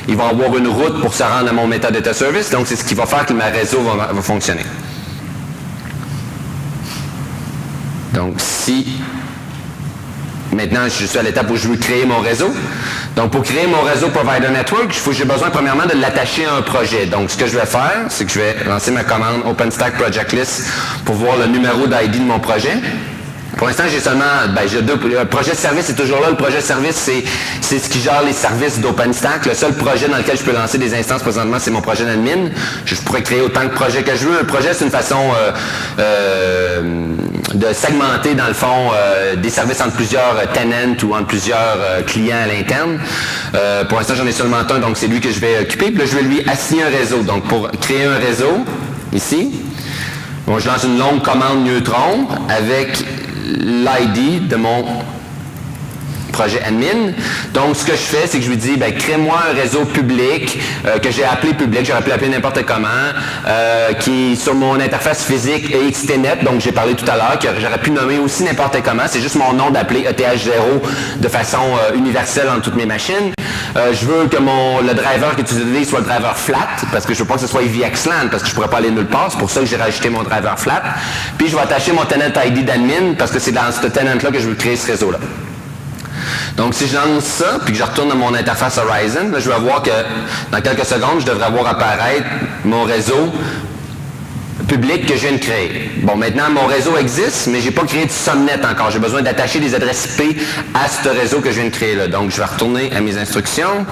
ils vont avoir une route pour se rendre à mon Metadata Service. Donc, c'est ce qui va faire que ma réseau va fonctionner. Donc, maintenant, je suis à l'étape où je veux créer mon réseau. Donc, pour créer mon réseau Provider Network, j'ai besoin premièrement de l'attacher à un projet. Donc, ce que je vais faire, c'est que je vais lancer ma commande OpenStack Project List pour voir le numéro d'ID de mon projet. Pour l'instant, j'ai seulement, le projet service est toujours là. Le projet service, c'est ce qui gère les services d'OpenStack. Le seul projet dans lequel je peux lancer des instances présentement, c'est mon projet d'admin. Je pourrais créer autant de projets que je veux. Un projet, c'est une façon de segmenter, dans le fond, des services entre plusieurs tenants ou entre plusieurs clients à l'interne. Pour l'instant, j'en ai seulement un, donc c'est lui que je vais occuper. Puis là, je vais lui assigner un réseau. Donc, pour créer un réseau, ici, bon, je lance une longue commande neutron avec l'ID de mon projet admin. Donc, ce que je fais, c'est que je lui dis, ben, crée-moi un réseau public que j'ai appelé public, j'aurais pu l'appeler n'importe comment, qui est sur mon interface physique EXTNet, donc j'ai parlé tout à l'heure, que j'aurais pu nommer aussi n'importe comment. C'est juste mon nom d'appeler ETH0 de façon universelle entre toutes mes machines. Je veux que le driver que tu utilises soit le driver flat, parce que je veux pas que ce soit VXLAN, parce que je pourrais pas aller nulle part. C'est pour ça que j'ai rajouté mon driver flat. Puis je vais attacher mon tenant ID d'admin, parce que c'est dans ce tenant-là que je veux créer ce réseau-là. Donc, si je lance ça, puis que je retourne à mon interface Horizon, là, je vais voir que dans quelques secondes, je devrais voir apparaître mon réseau public que je viens de créer. Bon, maintenant, mon réseau existe, mais je n'ai pas créé de subnet encore. J'ai besoin d'attacher des adresses IP à ce réseau que je viens de créer là. Donc, je vais retourner à mes instructions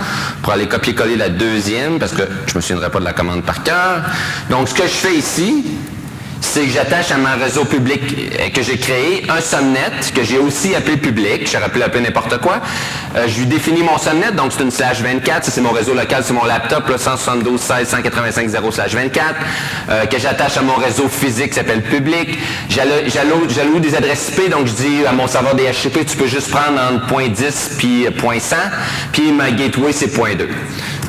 pour aller copier-coller la deuxième, parce que je ne me souviendrai pas de la commande par cœur. Donc, ce que je fais ici, c'est que j'attache à mon réseau public que j'ai créé un subnet que j'ai aussi appelé public. J'aurais pu l'appeler n'importe quoi. Je lui définis mon subnet, donc c'est une /24. Ça, c'est mon réseau local sur mon laptop, 172.16.185.0/24, que j'attache à mon réseau physique qui s'appelle public. J'alloue des adresses IP, donc je dis à mon serveur DHCP, tu peux juste prendre entre .10 puis .100, puis ma gateway, c'est .2.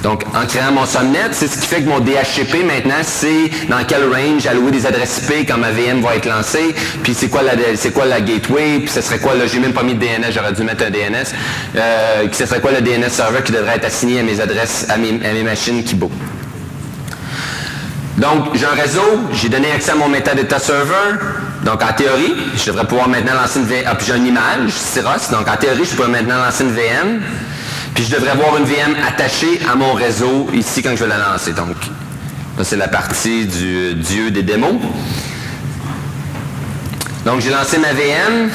Donc, en créant mon subnet, c'est ce qui fait que mon DHCP, maintenant, c'est dans quel range allouer des adresses IP quand ma VM va être lancée, puis c'est quoi la gateway, puis ce serait quoi, là, j'ai même pas mis de DNS, j'aurais dû mettre un DNS, ce serait quoi le DNS server qui devrait être assigné à mes adresses, à mes machines Kibo. Donc, j'ai un réseau, j'ai donné accès à mon metadata server. Donc, en théorie, je devrais pouvoir maintenant lancer une VM. Puis j'ai une image, Syros. Donc, en théorie, je pourrais maintenant lancer une VM. Puis je devrais avoir une VM attachée à mon réseau ici quand je vais la lancer. Donc, là, c'est la partie du dieu des démos. Donc, j'ai lancé ma VM.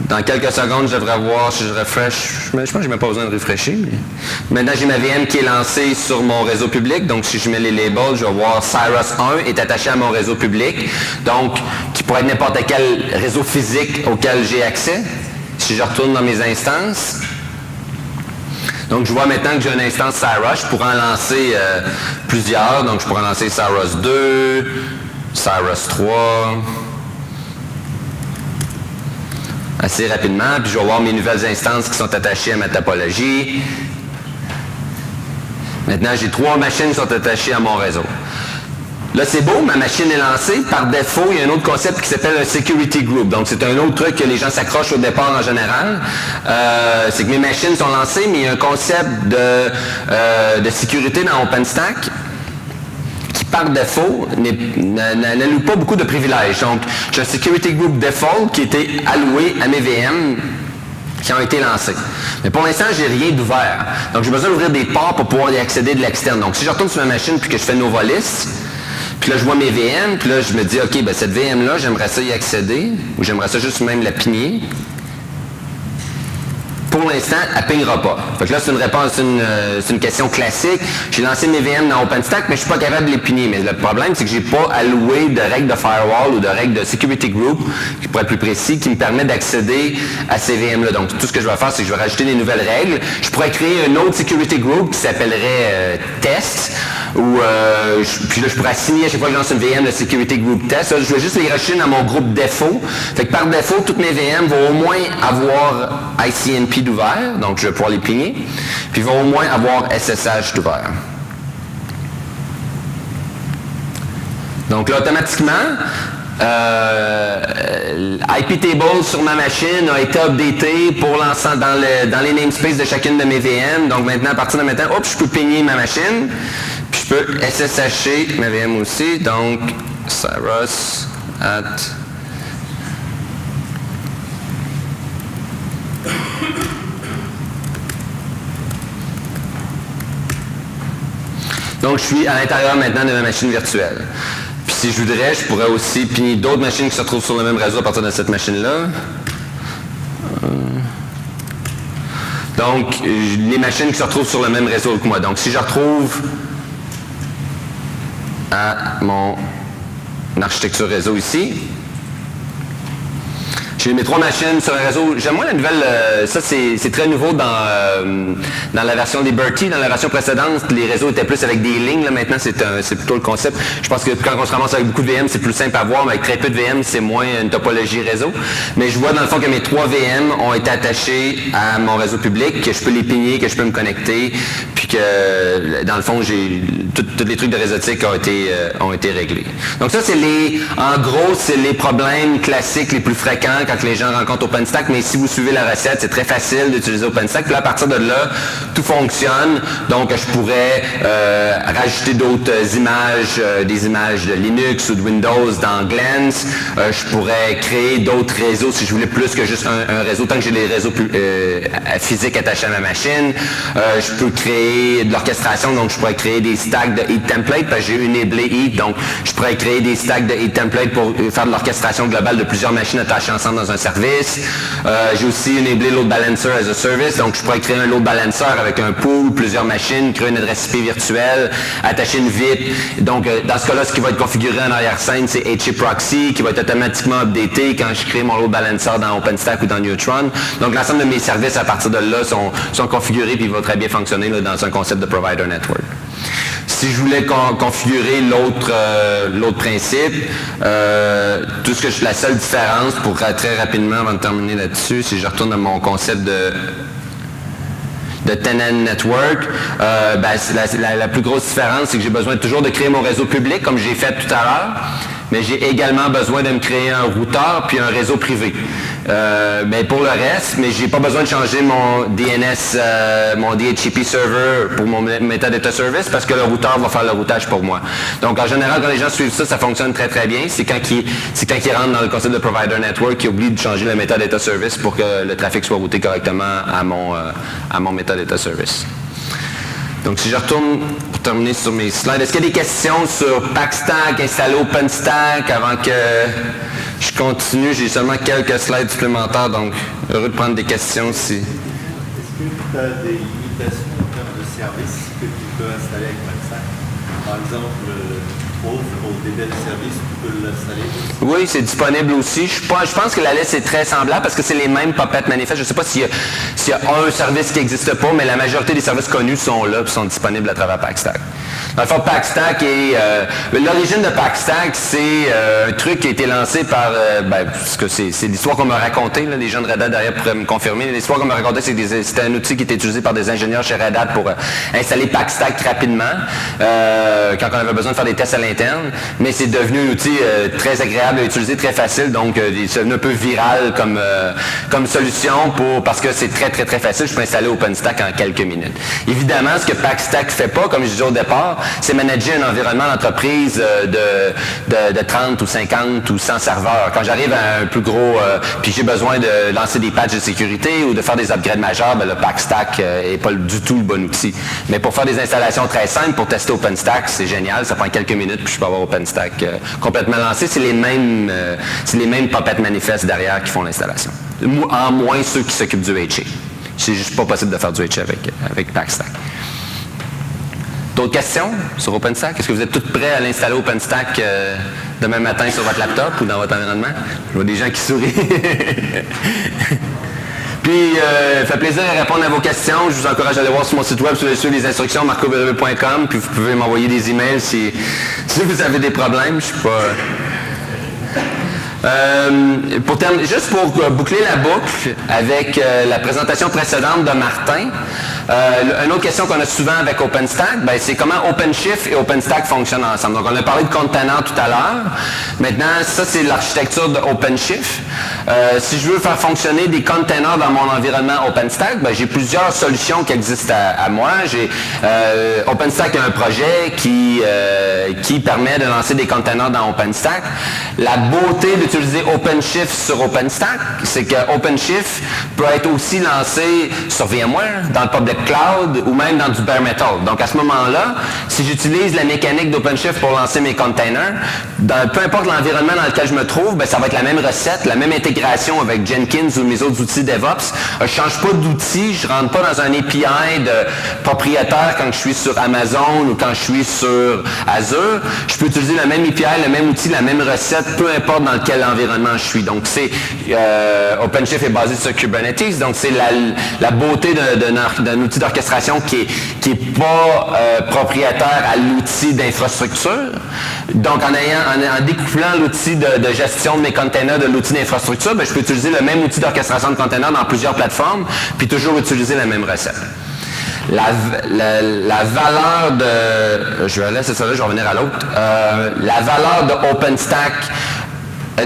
Dans quelques secondes, je devrais voir si je refresh. Je pense que je n'ai même pas besoin de refresher. Mais maintenant, j'ai ma VM qui est lancée sur mon réseau public. Donc, si je mets les labels, je vais voir Syros 1 est attaché à mon réseau public. Donc, qui pourrait être n'importe quel réseau physique auquel j'ai accès. Si je retourne dans mes instances. Donc, je vois maintenant que j'ai une instance Syros. Je pourrais en lancer plusieurs. Donc, je pourrais en lancer Syros 2, Syros 3... assez rapidement, puis je vais voir mes nouvelles instances qui sont attachées à ma topologie. Maintenant, j'ai 3 machines qui sont attachées à mon réseau. Là, c'est beau, ma machine est lancée. Par défaut, il y a un autre concept qui s'appelle un security group. Donc, c'est un autre truc que les gens s'accrochent au départ en général. C'est que mes machines sont lancées, mais il y a un concept de sécurité dans OpenStack qui, par défaut, n'alloue pas beaucoup de privilèges. Donc, j'ai un security group default qui était alloué à mes VM qui ont été lancés. Mais pour l'instant, j'ai rien d'ouvert. Donc, j'ai besoin d'ouvrir des ports pour pouvoir y accéder de l'externe. Donc, si je retourne sur ma machine puis que je fais Novolist, puis là, je vois mes VM, puis là, je me dis, OK, ben cette VM-là, j'aimerais ça y accéder, ou j'aimerais ça juste même la pigner. Pour l'instant, elle ne pingera pas. Fait que là, c'est une réponse, c'est une question classique. J'ai lancé mes VM dans OpenStack, mais je ne suis pas capable de les pigner. Mais le problème, c'est que je n'ai pas alloué de règles de firewall ou de règles de security group, qui pourrait être plus précis, qui me permet d'accéder à ces VM-là. Donc, tout ce que je vais faire, c'est que je vais rajouter des nouvelles règles. Je pourrais créer un autre security group qui s'appellerait test, puis là, je pourrais assigner à chaque fois que je lance une VM le security group test. Là, je vais juste les rajouter dans mon groupe défaut. Fait que par défaut, toutes mes VM vont au moins avoir ICMP d'ouvert, donc je vais pouvoir les pigner, puis ils vont au moins avoir SSH d'ouvert. Donc là, automatiquement, IPTable sur ma machine a été updaté pour l'ensemble dans les namespaces de chacune de mes VM. Donc maintenant, à partir de maintenant, je peux pigner ma machine, puis je peux SSHer ma VM aussi. Donc, Syros at... Donc, je suis à l'intérieur maintenant de ma machine virtuelle. Puis si je voudrais, je pourrais aussi pigner d'autres machines qui se retrouvent sur le même réseau à partir de cette machine-là. Donc, les machines qui se retrouvent sur le même réseau que moi. Donc, si je retrouve à mon architecture réseau ici, J'ai mes 3 machines sur un réseau. J'aime moins la nouvelle, ça c'est très nouveau dans la version Liberty. Dans la version précédente, les réseaux étaient plus avec des lignes. Là, maintenant, c'est plutôt le concept. Je pense que quand on se ramasse avec beaucoup de VM, c'est plus simple à voir, mais avec très peu de VM, c'est moins une topologie réseau. Mais je vois dans le fond que mes 3 VM ont été attachés à mon réseau public, que je peux les pigner, que je peux me connecter, puis que dans le fond, tous les trucs de réseautique ont été réglés. Donc ça, en gros, c'est les problèmes classiques les plus fréquents quand les gens rencontrent OpenStack, mais si vous suivez la recette, c'est très facile d'utiliser OpenStack. Puis là, à partir de là, tout fonctionne. Donc, je pourrais rajouter d'autres images, des images de Linux ou de Windows dans Glance. Je pourrais créer d'autres réseaux si je voulais plus que juste un réseau, tant que j'ai des réseaux physiques attachés à ma machine. Je peux créer de l'orchestration, donc je pourrais créer des stacks de heat template, parce que j'ai enablé heat, donc je pourrais créer des stacks de heat template pour faire de l'orchestration globale de plusieurs machines attachées ensemble dans un service. J'ai aussi enablé load balancer as a service, donc je pourrais créer un load balancer avec un pool, plusieurs machines, créer une adresse IP virtuelle, attacher une VIP. Donc dans ce cas-là, ce qui va être configuré en arrière-scène, c'est HAProxy qui va être automatiquement updaté quand je crée mon load balancer dans OpenStack ou dans Neutron. Donc l'ensemble de mes services à partir de là sont configurés et vont très bien fonctionner là, dans un concept de provider network. Si je voulais configurer l'autre principe, la seule différence, pour très rapidement avant de terminer là-dessus, si je retourne à mon concept de tenant network, la plus grosse différence, c'est que j'ai besoin toujours de créer mon réseau public, comme j'ai fait tout à l'heure, mais j'ai également besoin de me créer un routeur puis un réseau privé. Mais pour le reste, j'ai pas besoin de changer mon DNS, mon DHCP server pour mon metadata service parce que le routeur va faire le routage pour moi. Donc en général, quand les gens suivent ça, ça fonctionne très très bien. C'est quand ils rentrent dans le concept de provider network qu'ils oublient de changer le metadata service pour que le trafic soit routé correctement à mon metadata service. Donc, si je retourne pour terminer sur mes slides, est-ce qu'il y a des questions sur Packstack, installer OpenStack avant que je continue? J'ai seulement quelques slides supplémentaires, donc heureux de prendre des questions si... Est-ce que tu as des limitations en termes de services que tu peux installer avec OpenStack? Par exemple, au DB de service, tu peux l'installer aussi? Oui, c'est disponible aussi. Je pense que la liste est très semblable parce que c'est les mêmes Puppet manifestes. Je ne sais pas s'il y a un service qui n'existe pas, mais la majorité des services connus sont là et sont disponibles à travers Packstack. Dans le fond, Packstack l'origine de Packstack, c'est un truc qui a été lancé par, parce que c'est l'histoire qu'on m'a racontée, les gens de Red Hat derrière pourraient me confirmer. L'histoire qu'on m'a racontée, c'était un outil qui était utilisé par des ingénieurs chez Red Hat pour installer Packstack rapidement, quand on avait besoin de faire des tests à l'interne. Mais c'est devenu un outil très agréable à utiliser, très facile, donc c'est devenu un peu viral comme solution parce que c'est très très très facile. Je peux installer OpenStack en quelques minutes. Évidemment, ce que Packstack ne fait pas, comme je disais au départ, c'est manager un environnement d'entreprise de 30 ou 50 ou 100 serveurs. Quand j'arrive à un plus gros, puis j'ai besoin de lancer des patchs de sécurité ou de faire des upgrades majeurs, le Packstack n'est pas du tout le bon outil. Mais pour faire des installations très simples, pour tester OpenStack, c'est génial, ça prend quelques minutes, puis je peux avoir OpenStack complètement lancé. C'est les mêmes Puppet manifestes derrière qui font l'installation. En moins ceux qui s'occupent du HA. C'est juste pas possible de faire du HA avec Packstack. D'autres questions sur OpenStack? Est-ce que vous êtes tous prêts à l'installer OpenStack demain matin sur votre laptop ou dans votre environnement? Je vois des gens qui sourient. Puis, ça fait plaisir de répondre à vos questions. Je vous encourage à aller voir sur mon site web sur les instructions, marcoberube.com. Puis, vous pouvez m'envoyer des emails si vous avez des problèmes. Je suis pas... juste pour boucler la boucle avec la présentation précédente de Martin, une autre question qu'on a souvent avec OpenStack, c'est comment OpenShift et OpenStack fonctionnent ensemble. Donc on a parlé de conteneurs tout à l'heure. Maintenant, ça c'est l'architecture de OpenShift. Si je veux faire fonctionner des containers dans mon environnement OpenStack, j'ai plusieurs solutions qui existent à moi. OpenStack a un projet qui permet de lancer des containers dans OpenStack. La beauté d'utiliser OpenShift sur OpenStack, c'est que OpenShift peut être aussi lancé sur VMware, dans le public cloud ou même dans du bare metal. Donc à ce moment-là, si j'utilise la mécanique d'OpenShift pour lancer mes containers, peu importe l'environnement dans lequel je me trouve, ben, ça va être la même recette, la même intégration avec Jenkins ou mes autres outils DevOps. Je ne change pas d'outil, je ne rentre pas dans un API de propriétaire quand je suis sur Amazon ou quand je suis sur Azure. Je peux utiliser le même API, le même outil, la même recette, peu importe dans quel environnement je suis. Donc c'est OpenShift est basé sur Kubernetes, donc c'est la beauté d'un outil d'orchestration qui est pas propriétaire à l'outil d'infrastructure. Donc en découplant l'outil de gestion de mes containers de l'outil d'infrastructure, ben, je peux utiliser le même outil d'orchestration de containers dans plusieurs plateformes, puis toujours utiliser la même recette. La valeur de... Je vais laisser ça là, je vais revenir à l'autre. La valeur de OpenStack,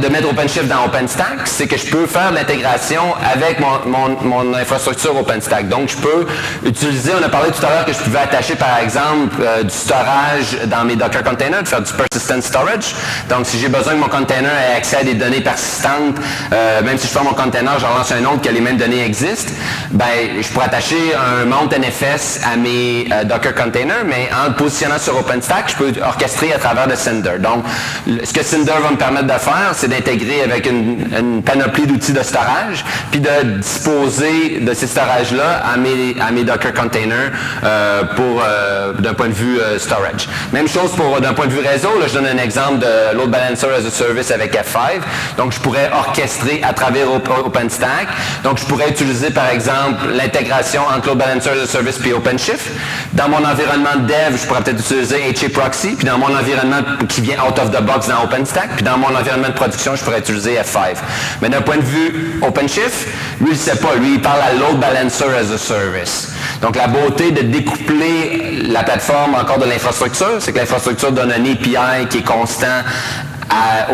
de mettre OpenShift dans OpenStack, c'est que je peux faire l'intégration avec mon infrastructure OpenStack. Donc, je peux utiliser, on a parlé tout à l'heure que je pouvais attacher, par exemple, du storage dans mes Docker containers, de faire du persistent storage. Donc, si j'ai besoin que mon container ait accès à des données persistantes, même si je fais mon container, j'en lance un autre que les mêmes données existent, ben, je pourrais attacher un mount NFS à mes Docker containers, mais en le positionnant sur OpenStack, je peux orchestrer à travers de Cinder. Donc, ce que Cinder va me permettre de faire, c'est d'intégrer avec une panoplie d'outils de storage, puis de disposer de ces storages-là à mes Docker containers d'un point de vue storage. Même chose d'un point de vue réseau, là, je donne un exemple de load balancer as a service avec F5. Donc, je pourrais orchestrer à travers OpenStack. Donc, je pourrais utiliser, par exemple, l'intégration entre load balancer as a service puis OpenShift. Dans mon environnement de dev, je pourrais peut-être utiliser HAProxy, puis dans mon environnement qui vient out of the box dans OpenStack, puis dans mon environnement de production, je pourrais utiliser F5. Mais d'un point de vue OpenShift, lui, il ne sait pas. Lui, il parle à load balancer as a service. Donc, la beauté de découpler la plateforme encore de l'infrastructure, c'est que l'infrastructure donne un API qui est constant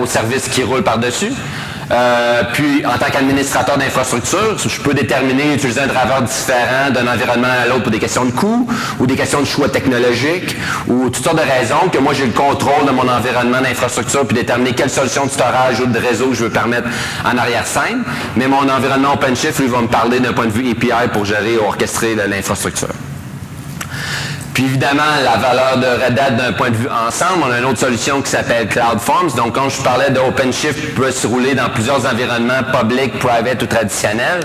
au service qui roule par-dessus. Puis, en tant qu'administrateur d'infrastructure, je peux déterminer, utiliser un driver différent d'un environnement à l'autre pour des questions de coût ou des questions de choix technologiques ou toutes sortes de raisons que moi, j'ai le contrôle de mon environnement d'infrastructure puis déterminer quelle solution de storage ou de réseau je veux permettre en arrière-scène. Mais mon environnement OpenShift, lui, va me parler d'un point de vue API pour gérer ou orchestrer l'infrastructure. Puis évidemment, la valeur de Red Hat d'un point de vue ensemble, on a une autre solution qui s'appelle CloudForms. Donc, quand je parlais d'OpenShift, peut se rouler dans plusieurs environnements publics, private ou traditionnels.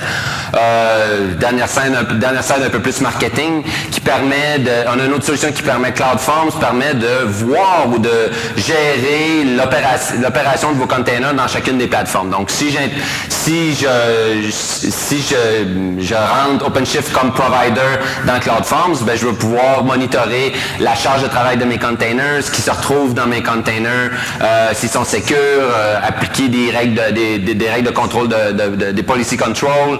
Dernière slide un peu plus marketing, qui permet on a une autre solution qui permet, CloudForms, permet de voir ou de gérer l'opération de vos containers dans chacune des plateformes. Donc, si je rentre OpenShift comme provider dans CloudForms, ben, je vais pouvoir monitorer la charge de travail de mes containers, ce qui se retrouve dans mes containers, s'ils sont sécures, appliquer des règles de contrôle, des policy control,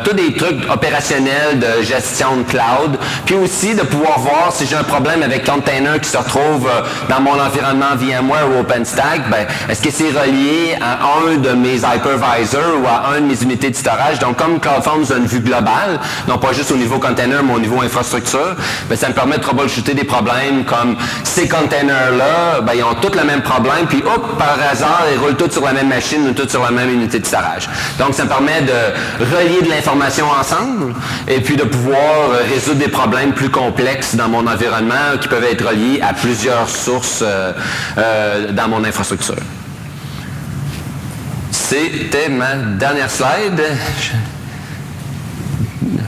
tous des trucs opérationnels de gestion de cloud, puis aussi de pouvoir voir si j'ai un problème avec container qui se retrouve dans mon environnement VMware ou OpenStack, ben, est-ce que c'est relié à un de mes hypervisors ou à un de mes unités de storage. Donc, comme CloudForms a une vue globale, non pas juste au niveau container, mais au niveau infrastructure, ben, ça me permet de troubleshooter des problèmes comme ces containers-là, ben, ils ont tous le même problème, puis hop, par hasard, ils roulent tous sur la même machine ou tous sur la même unité de storage. Donc, ça me permet de relier de l'information ensemble et puis de pouvoir résoudre des problèmes plus complexes dans mon environnement qui peuvent être reliés à plusieurs sources dans mon infrastructure. C'était ma dernière slide.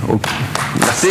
Okay. Merci.